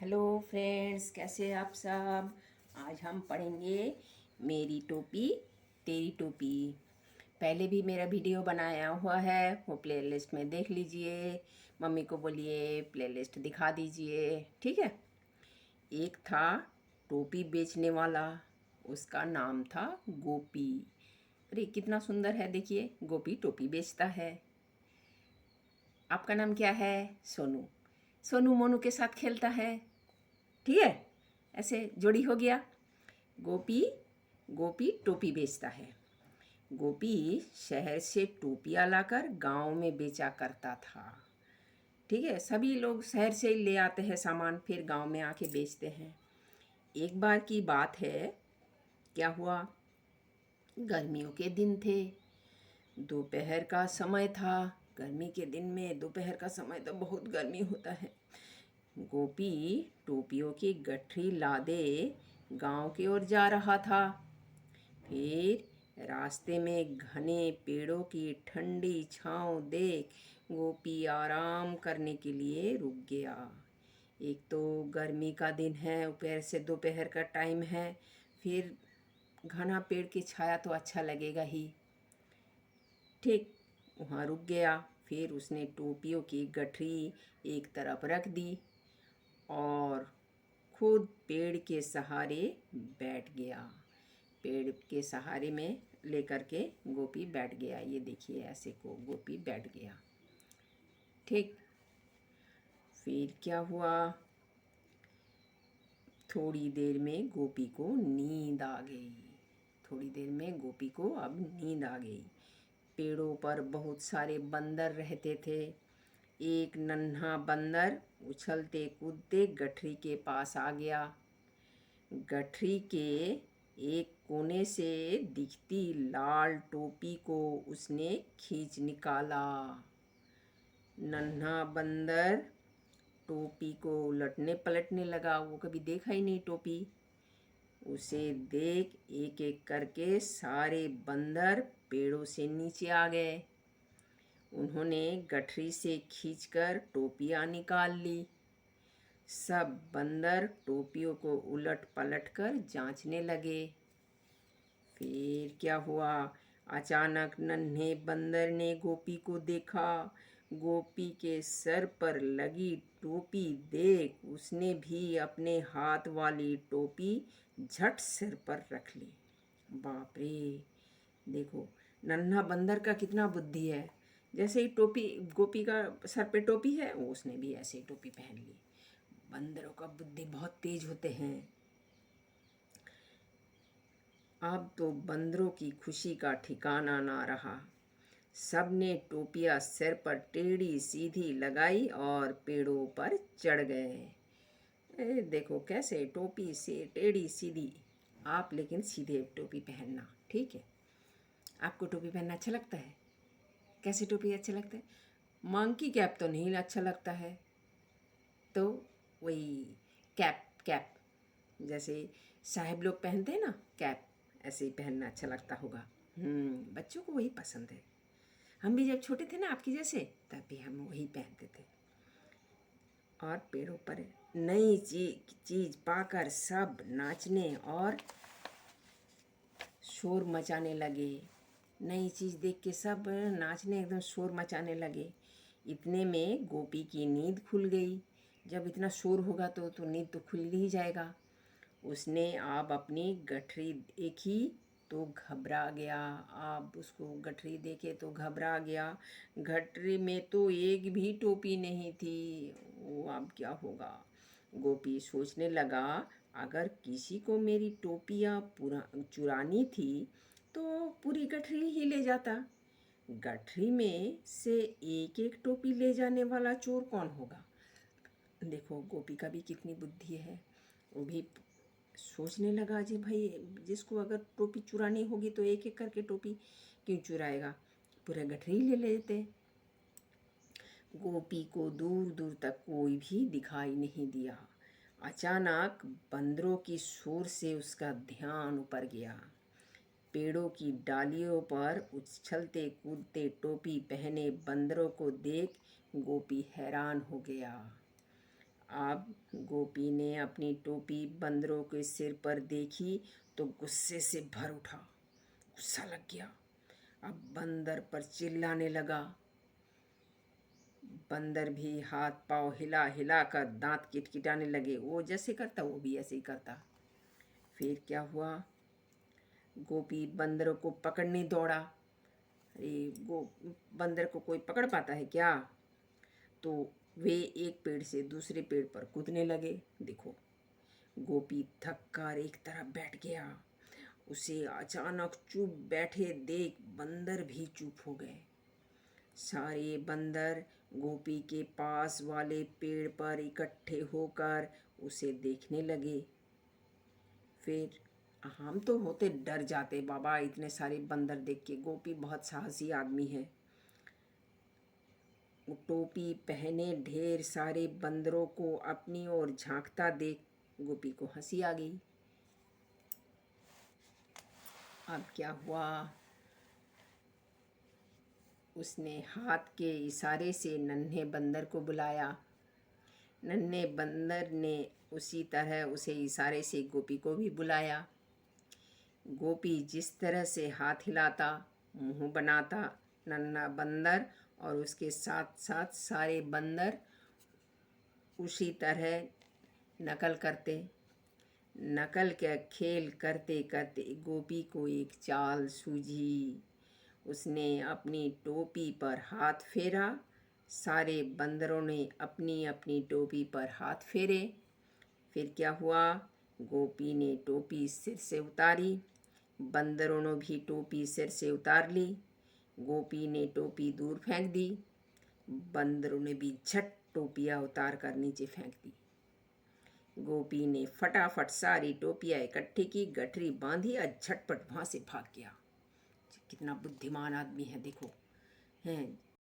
Hello friends, कैसे हैं आप सब। आज हम पढ़ेंगे मेरी टोपी तेरी टोपी। पहले भी मेरा वीडियो बनाया हुआ है, वो प्लेलिस्ट में देख लीजिए। मम्मी को बोलिए प्लेलिस्ट दिखा दीजिए, ठीक है। एक था टोपी बेचने वाला, उसका नाम था गोपी। अरे कितना सुंदर है, देखिए गोपी टोपी बेचता है। आपका नाम क्या है? सोनू। सोनू मोनू के साथ खेलता है, ठीक है। ऐसे जोड़ी हो गया। गोपी गोपी टोपी बेचता है। गोपी शहर से टोपियाँ लाकर गांव में बेचा करता था, ठीक है। सभी लोग शहर से ले आते हैं सामान, फिर गांव में आके बेचते हैं। एक बार की बात है, क्या हुआ, गर्मियों के दिन थे, दोपहर का समय था। गर्मी के दिन में दोपहर का समय तो बहुत गर्मी होता है। गोपी टोपियों की गठरी लादे गांव की ओर जा रहा था। फिर रास्ते में घने पेड़ों की ठंडी छांव देख गोपी आराम करने के लिए रुक गया। एक तो गर्मी का दिन है, ऊपर से दोपहर का टाइम है, फिर घना पेड़ की छाया तो अच्छा लगेगा ही। ठीक, वहाँ रुक गया। फिर उसने टोपियों की गठरी एक तरफ रख दी और खुद पेड़ के सहारे बैठ गया। पेड़ के सहारे में लेकर के गोपी बैठ गया। ये देखिए, ऐसे को गोपी बैठ गया, ठीक। फिर क्या हुआ, थोड़ी देर में गोपी को नींद आ गई। थोड़ी देर में गोपी को अब नींद आ गई। पेड़ों पर बहुत सारे बंदर रहते थे। एक नन्हा बंदर उछलते कूदते गठरी के पास आ गया। गठरी के एक कोने से दिखती लाल टोपी को उसने खींच निकाला। नन्हा बंदर टोपी को उलटने पलटने लगा, वो कभी देखा ही नहीं टोपी। उसे देख एक एक करके सारे बंदर पेड़ों से नीचे आ गए। उन्होंने गठरी से खींचकर टोपियाँ निकाल ली। सब बंदर टोपियों को उलट पलट कर जांचने लगे। फिर क्या हुआ, अचानक नन्हे बंदर ने गोपी को देखा। गोपी के सर पर लगी टोपी देख उसने भी अपने हाथ वाली टोपी झट सिर पर रख ली। बाप रे, देखो नन्हा बंदर का कितना बुद्धि है। जैसे ही टोपी, गोपी का सर पे टोपी है, उसने भी ऐसे ही टोपी पहन ली। बंदरों का बुद्धि बहुत तेज होते हैं। अब तो बंदरों की खुशी का ठिकाना ना रहा। सबने टोपियाँ सिर पर टेढ़ी सीधी लगाई और पेड़ों पर चढ़ गए। देखो कैसे टोपी से टेढ़ी सीधी। आप लेकिन सीधे टोपी पहनना, ठीक है। आपको टोपी पहनना अच्छा लगता है? कैसे टोपी अच्छा लगता है? मंकी कैप तो नहीं अच्छा लगता है, तो वही कैप कैप जैसे साहब लोग पहनते हैं ना कैप, ऐसे ही पहनना अच्छा लगता होगा। बच्चों को वही पसंद है। हम भी जब छोटे थे ना आपकी जैसे, तब भी हम वही पहनते थे। और पेड़ों पर नई चीज पाकर सब नाचने और शोर मचाने लगे। नई चीज़ देख के सब नाचने, एकदम शोर मचाने लगे। इतने में गोपी की नींद खुल गई। जब इतना शोर होगा तो नींद तो खुल ही जाएगा। उसने आप अपनी गठरी देखी तो घबरा गया। आप उसको गठरी देखे तो घबरा गया। गठरी में तो एक भी टोपी नहीं थी। वो अब क्या होगा। गोपी सोचने लगा, अगर किसी को मेरी टोपियाँ पूरा चुरानी थी तो पूरी गठरी ही ले जाता। गठरी में से एक एक टोपी ले जाने वाला चोर कौन होगा। देखो गोपी का भी कितनी बुद्धि है। वो भी सोचने लगा, जी भाई जिसको अगर टोपी चुरानी होगी तो एक एक करके टोपी क्यों चुराएगा, पूरा गठरी ले लेते। गोपी को दूर दूर तक कोई भी दिखाई नहीं दिया। अचानक बंदरों की शोर से उसका ध्यान ऊपर गया। पेड़ों की डालियों पर उछलते कूदते टोपी पहने बंदरों को देख गोपी हैरान हो गया। अब गोपी ने अपनी टोपी बंदरों के सिर पर देखी तो गुस्से से भर उठा। गुस्सा लग गया। अब बंदर पर चिल्लाने लगा। बंदर भी हाथ पांव हिला हिला कर दांत किटकिटाने लगे। वो जैसे करता वो भी ऐसे ही करता। फिर क्या हुआ, गोपी बंदरों को पकड़ने दौड़ा। अरे बंदर को कोई पकड़ पाता है क्या? तो वे एक पेड़ से दूसरे पेड़ पर कूदने लगे। देखो, गोपी थक कर एक तरफ बैठ गया। उसे अचानक चुप बैठे देख बंदर भी चुप हो गए। सारे बंदर गोपी के पास वाले पेड़ पर इकट्ठे होकर उसे देखने लगे। फिर हम तो होते डर जाते बाबा, इतने सारे बंदर देख के। गोपी बहुत साहसी आदमी है। टोपी पहने ढेर सारे बंदरों को अपनी ओर झांकता देख गोपी को हंसी आ गई। अब क्या हुआ, उसने हाथ के इशारे से नन्हे बंदर को बुलाया। नन्हे बंदर ने उसी तरह उसे इशारे से गोपी को भी बुलाया। गोपी जिस तरह से हाथ हिलाता, मुंह बनाता, नन्हा बंदर और उसके साथ साथ सारे बंदर उसी तरह नकल करते। नकल का खेल करते करते गोपी को एक चाल सूझी। उसने अपनी टोपी पर हाथ फेरा। सारे बंदरों ने अपनी अपनी टोपी पर हाथ फेरे। फिर क्या हुआ, गोपी ने टोपी सिर से उतारी। बंदरों ने भी टोपी सिर से उतार ली। गोपी ने टोपी दूर फेंक दी। बंदरों ने भी झट टोपियाँ उतार कर नीचे फेंक दी। गोपी ने फटाफट सारी टोपियाँ इकट्ठी की, गठरी बांधी और झटपट वहाँ से भाग गया। कितना बुद्धिमान आदमी है देखो, हैं।